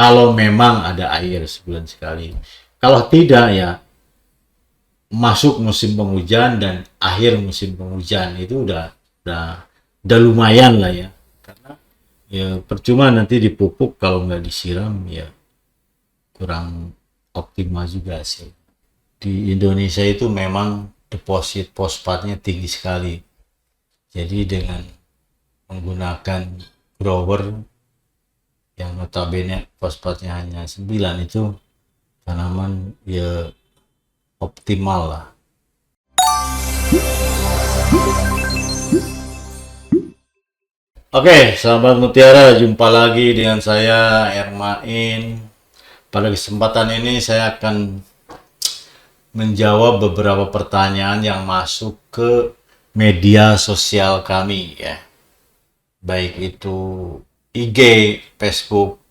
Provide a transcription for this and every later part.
Kalau memang ada air sebulan sekali. Kalau tidak ya masuk musim penghujan dan akhir musim penghujan itu udah udah lumayan lah ya. Karena ya percuma nanti dipupuk kalau nggak disiram ya kurang optimal juga sih. Di Indonesia itu memang deposit fosfatnya tinggi sekali. Jadi dengan menggunakan grower yang notabene fosfatnya hanya 9 itu tanaman ya optimal lah. Oke, sahabat Mutiara, jumpa lagi dengan saya Ermain. Pada kesempatan ini saya akan menjawab beberapa pertanyaan yang masuk ke media sosial kami ya. Baik itu IG, Facebook,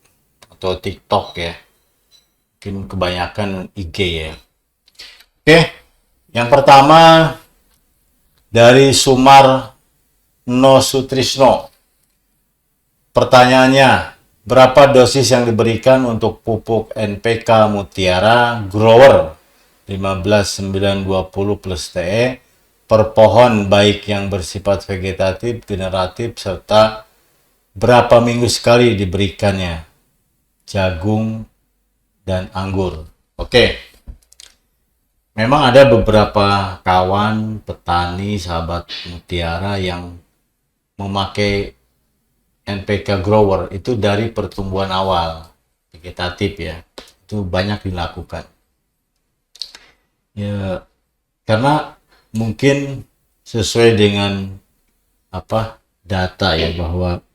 atau TikTok ya. Mungkin kebanyakan IG ya. Oke, yang pertama dari Sumar No Sutrisno. Pertanyaannya, berapa dosis yang diberikan untuk pupuk NPK Mutiara Grower 15920 plus TE per pohon baik yang bersifat vegetatif, generatif, serta berapa minggu sekali diberikannya jagung dan anggur. Oke, memang ada beberapa kawan petani sahabat Mutiara yang memakai NPK grower itu dari pertumbuhan awal vegetatif ya, itu banyak dilakukan ya, karena mungkin sesuai dengan data ya, bahwa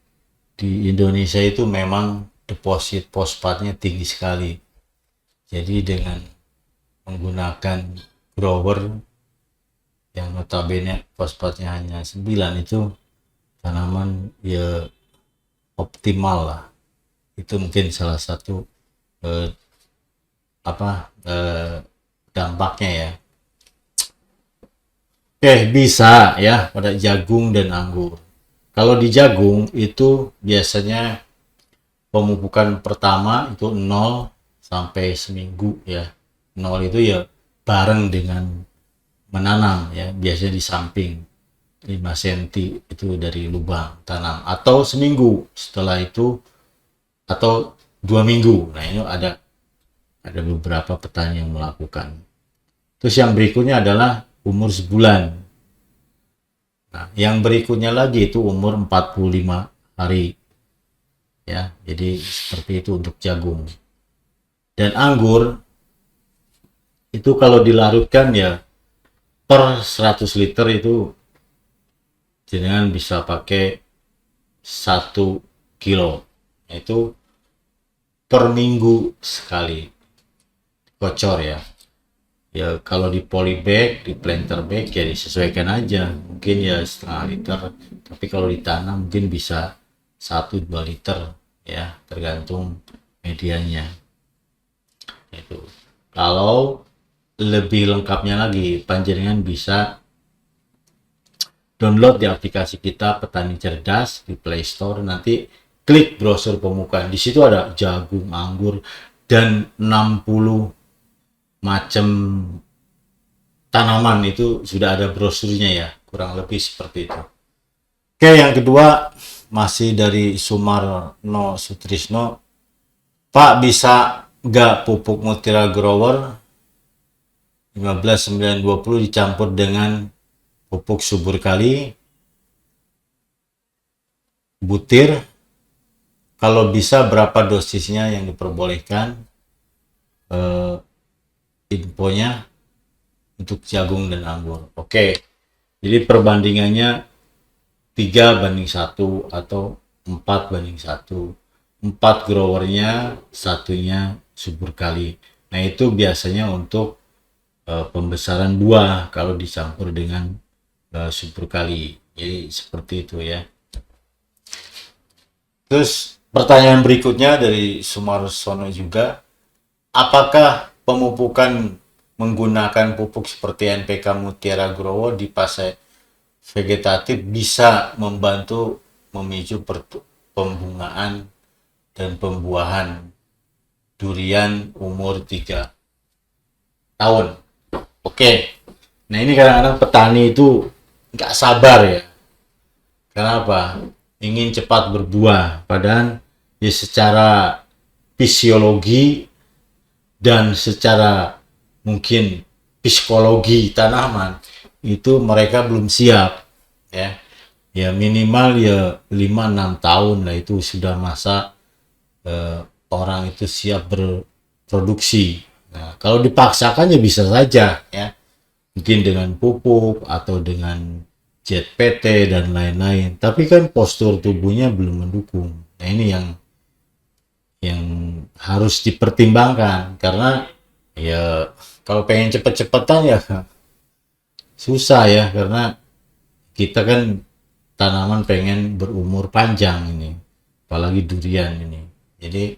di Indonesia itu memang deposit fosfatnya tinggi sekali. Jadi dengan menggunakan grower yang notabene fosfatnya hanya 9 itu tanaman ya optimal lah. Itu mungkin salah satu dampaknya ya. Oke, bisa ya pada jagung dan anggur. Kalau di jagung itu biasanya pemupukan pertama itu 0 sampai seminggu ya. 0 itu ya bareng dengan menanam ya, biasanya di samping 5 cm itu dari lubang tanam, atau seminggu setelah itu, atau 2 minggu. Nah, ini ada beberapa petani yang melakukan. Terus yang berikutnya adalah umur sebulan. Nah, yang berikutnya lagi itu umur 45 hari. Ya, jadi seperti itu untuk jagung. Dan anggur itu kalau dilarutkan ya per 100 liter itu jenengan bisa pakai 1 kilo. Itu per minggu sekali bocor ya. Ya kalau di polybag, di planter bag ya disesuaikan aja. Mungkin ya setengah liter. Tapi kalau ditanam mungkin bisa 1-2 liter ya, tergantung medianya. Itu. Kalau lebih lengkapnya lagi, panjenengan bisa download di aplikasi kita Petani Cerdas di Play Store. Nanti klik brosur pemupukan. Di situ ada jagung, anggur, dan 60 macam tanaman. Itu sudah ada brosurnya ya, kurang lebih seperti itu. Oke, yang kedua masih dari Sumarno Sutrisno. Pak, bisa nggak pupuk Mutiara Grower 15920 dicampur dengan pupuk subur kali butir? Kalau bisa berapa dosisnya yang diperbolehkan? Infonya untuk jagung dan anggur. Oke, jadi perbandingannya 3:1 atau 4:1. 4 growernya, satunya subur kali. Nah, itu biasanya untuk pembesaran buah kalau dicampur dengan subur kali. Jadi seperti itu ya. Terus pertanyaan berikutnya dari Sumarsono juga, apakah pemupukan menggunakan pupuk seperti NPK Mutiara Grower di fase vegetatif bisa membantu memicu pembungaan dan pembuahan durian umur 3 tahun. Oke. Nah ini kadang-kadang petani itu nggak sabar ya. Kenapa? Ingin cepat berbuah. Padahal ya secara fisiologi dan secara mungkin psikologi tanaman itu mereka belum siap ya. Ya minimal ya 5-6 tahun lah itu sudah masa orang itu siap berproduksi. Nah, kalau dipaksakan ya bisa saja ya. Mungkin dengan pupuk atau dengan jet PT dan lain-lain. Tapi kan postur tubuhnya belum mendukung. Nah, ini yang harus dipertimbangkan karena ya kalau pengen cepet-cepetan ya susah ya karena kita kan tanaman pengen berumur panjang ini, apalagi durian ini. Jadi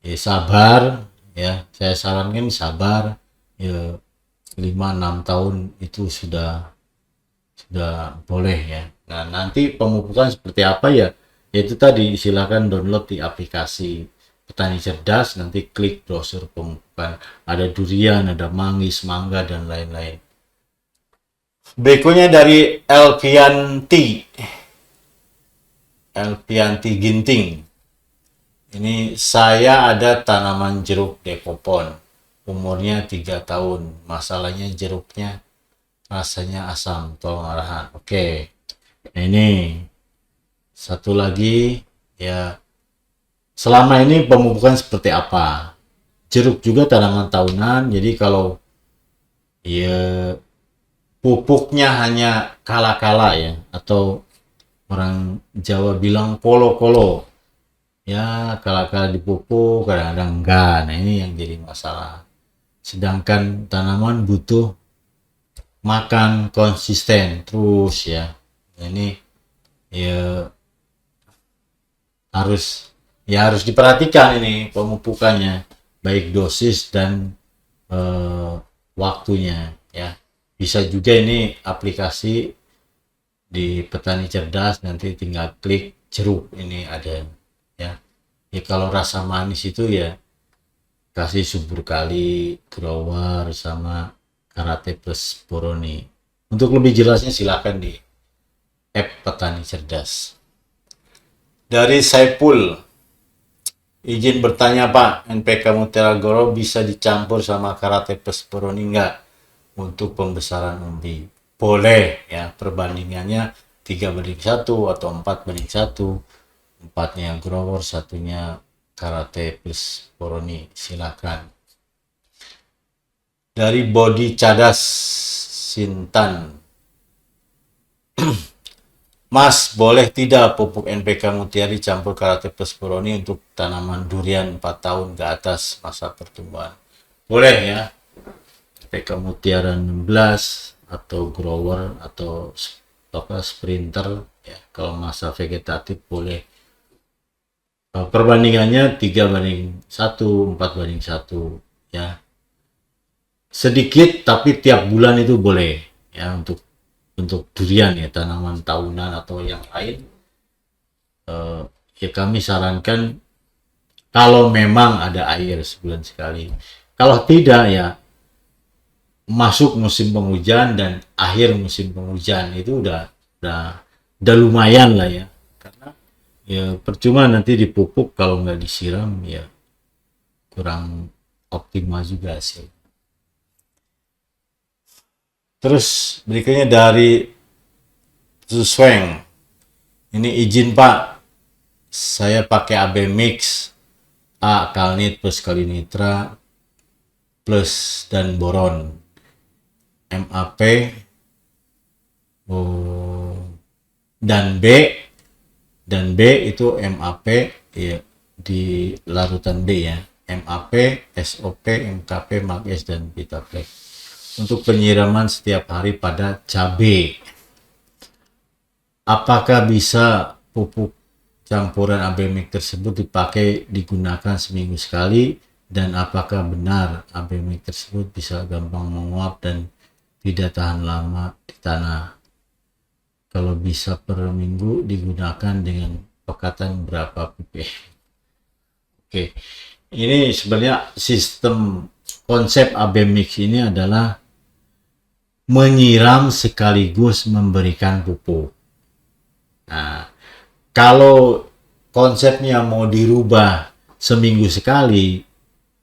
ya sabar ya, saya sarankan sabar ya 5-6 tahun itu sudah boleh ya. Nah nanti pemupukan seperti apa ya, yaitu tadi silakan download di aplikasi Petani Cerdas, nanti klik brosur pemupukan, ada durian, ada manggis, mangga dan lain-lain. Berikutnya dari Elvianti Ginting. Ini saya ada tanaman jeruk dekopon, umurnya 3 tahun. Masalahnya jeruknya rasanya asam, tolong arahan. Oke. Nah, ini satu lagi ya. Selama ini pemupukan seperti apa? Jeruk juga tanaman tahunan, jadi kalau ya pupuknya hanya kala-kala ya, atau orang Jawa bilang kolo-kolo. Ya, kala-kala dipupuk, kadang-kadang enggak. Nah, ini yang jadi masalah. Sedangkan tanaman butuh makan konsisten terus ya. Nah, ini ya harus diperhatikan ini pemupukannya, baik dosis dan waktunya ya. Bisa juga ini aplikasi di Petani Cerdas, nanti tinggal klik jeruk ini ada ya. Ya kalau rasa manis itu ya kasih subur kali, grower sama karate plus boroni. Untuk lebih jelasnya silakan di app Petani Cerdas. Dari Saipul, izin bertanya Pak, NPK Mutiara Goro bisa dicampur sama karate plus boroni enggak untuk pembesaran umbi? Boleh ya, perbandingannya 3:1 atau 4:1. 4-nya grower, 1-nya karate plus boroni, silakan. Dari Body Cadas Sintan, Mas, boleh tidak pupuk NPK Mutiara campur karate plus boroni untuk tanaman durian 4 tahun ke atas masa pertumbuhan? Boleh ya. NPK Mutiara 16 atau grower atau sprinter ya, kalau masa vegetatif boleh. Perbandingannya 3:1, 4:1 ya. Sedikit tapi tiap bulan itu boleh ya, untuk durian ya, tanaman tahunan atau yang lain ya kami sarankan kalau memang ada air sebulan sekali. Kalau tidak ya masuk musim penghujan dan akhir musim penghujan itu udah lumayan lah ya, karena ya percuma nanti dipupuk kalau nggak disiram ya kurang optimal juga sih. Terus berikutnya dari Susweng, ini izin Pak, saya pakai AB Mix A Kalnit plus Kalinitra plus dan boron, MAP dan B itu MAP ya, di larutan B ya, MAP, SOP, MKP, Magnesium dan Vitaplex untuk penyiraman setiap hari pada cabai. Apakah bisa pupuk campuran AB Mix tersebut digunakan seminggu sekali, dan apakah benar AB Mix tersebut bisa gampang menguap dan tidak tahan lama di tanah? Kalau bisa per minggu digunakan dengan pekatan berapa ppm? Oke, Ini sebenarnya sistem konsep AB mix ini adalah menyiram sekaligus memberikan pupuk. Nah, kalau konsepnya mau dirubah seminggu sekali,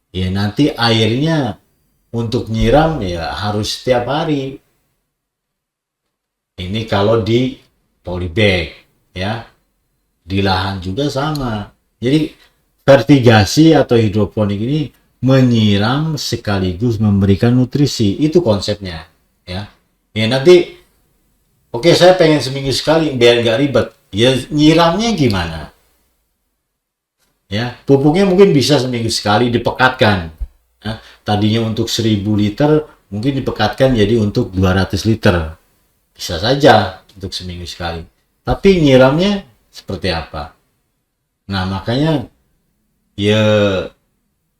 ya nanti airnya untuk nyiram ya harus setiap hari. Ini kalau di polybag ya. Di lahan juga sama. Jadi vertigasi atau hidroponik ini menyiram sekaligus memberikan nutrisi. Itu konsepnya ya. Ya nanti oke, saya pengen seminggu sekali biar nggak ribet. Ya nyiramnya gimana? Ya, pupuknya mungkin bisa seminggu sekali dipekatkan. Ya, tadinya untuk 1000 liter mungkin dipekatkan jadi untuk 200 liter. Bisa saja untuk seminggu sekali. Tapi nyiramnya seperti apa? Nah, makanya ya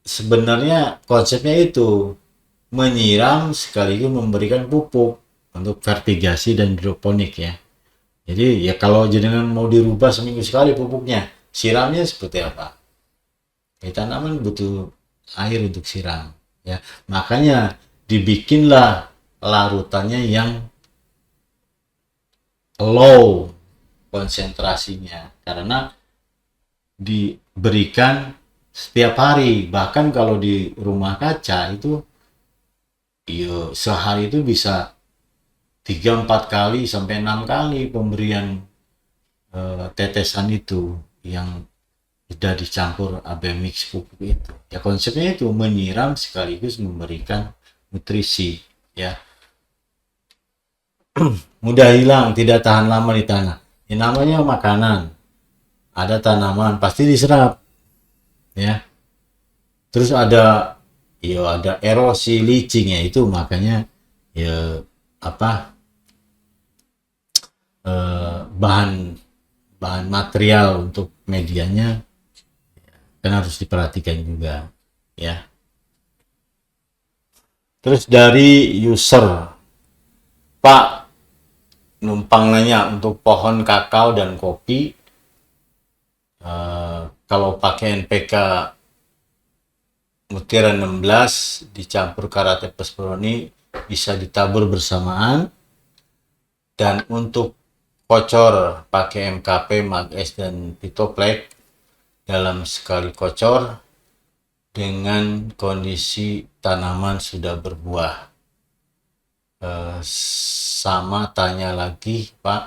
sebenarnya konsepnya itu menyiram sekaligus memberikan pupuk untuk vertigasi dan hidroponik ya. Jadi ya kalau jenengan mau dirubah seminggu sekali pupuknya, siramnya seperti apa? Ya, tanaman butuh air untuk siram ya. Makanya dibikinlah larutannya yang low konsentrasinya karena diberikan setiap hari. Bahkan kalau di rumah kaca itu ya sehari itu bisa 3-4 kali sampai 6 kali pemberian tetesan itu yang sudah dicampur AB mix pupuk itu. Ya konsepnya itu menyiram sekaligus memberikan nutrisi ya. Mudah hilang, tidak tahan lama di tanah. Ini namanya makanan. Ada tanaman pasti diserap ya. Terus ada erosi licin ya, itu makanya ya apa bahan material untuk medianya kan harus diperhatikan juga ya. Terus dari user, Pak, numpang nanya untuk pohon kakao dan kopi, kalau pakai NPK Mutiara 16 dicampur Karate Pesperoni bisa ditabur bersamaan. Dan untuk kocor pakai MKP, Mag-S dan Pitoplek dalam sekali kocor dengan kondisi tanaman sudah berbuah. Sama tanya lagi, Pak,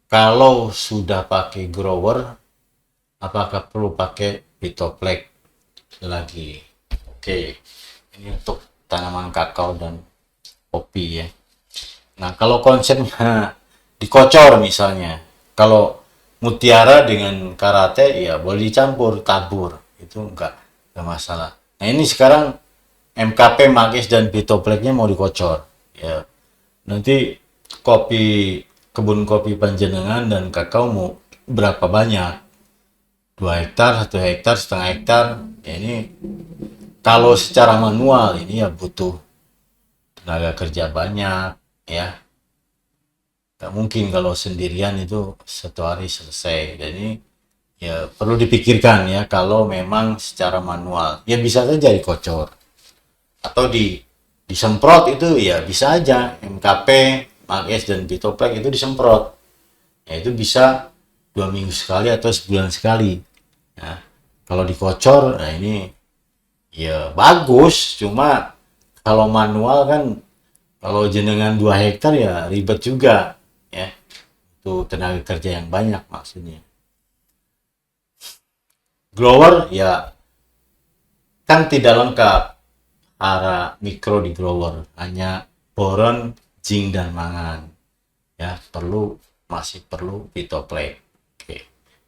kalau sudah pakai grower apakah perlu pakai Pitoplek lagi? Oke, ini untuk tanaman kakao dan kopi ya. Nah, kalau konsepnya dikocor misalnya, kalau mutiara dengan karate ya boleh dicampur, tabur, itu enggak masalah. Nah, ini sekarang MKP, Magis dan Pitopleknya mau dikocor ya. Nanti kebun kopi panjenengan dan kakao mau berapa banyak? 2 hektar, 1 hektar, setengah hektar. Ya, ini kalau secara manual ini ya butuh tenaga kerja banyak ya. Gak mungkin kalau sendirian itu 1 hari selesai. Dan ini ya perlu dipikirkan ya, kalau memang secara manual ya bisa saja dikocor atau disemprot, itu ya bisa aja MKP, Mag-S dan Pitoplek itu disemprot. Ya itu bisa 2 minggu sekali atau sebulan sekali. Ya, kalau dikocor, nah ini ya bagus, cuma kalau manual kan kalau jenengan 2 hektar ya ribet juga ya, itu tenaga kerja yang banyak maksudnya. Grower ya kan tidak lengkap area mikro di grower, hanya boron, zinc dan mangan ya, masih perlu Pitoplek. Oke,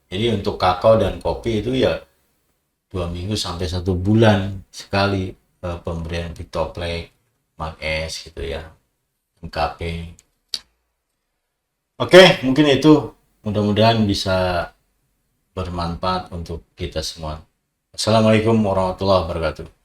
jadi untuk kakao dan kopi itu ya 2 minggu sampai 1 bulan sekali pemberian Pitoplek, Mag-S gitu ya, MKP. Oke, mungkin itu mudah-mudahan bisa bermanfaat untuk kita semua. Assalamualaikum warahmatullahi wabarakatuh.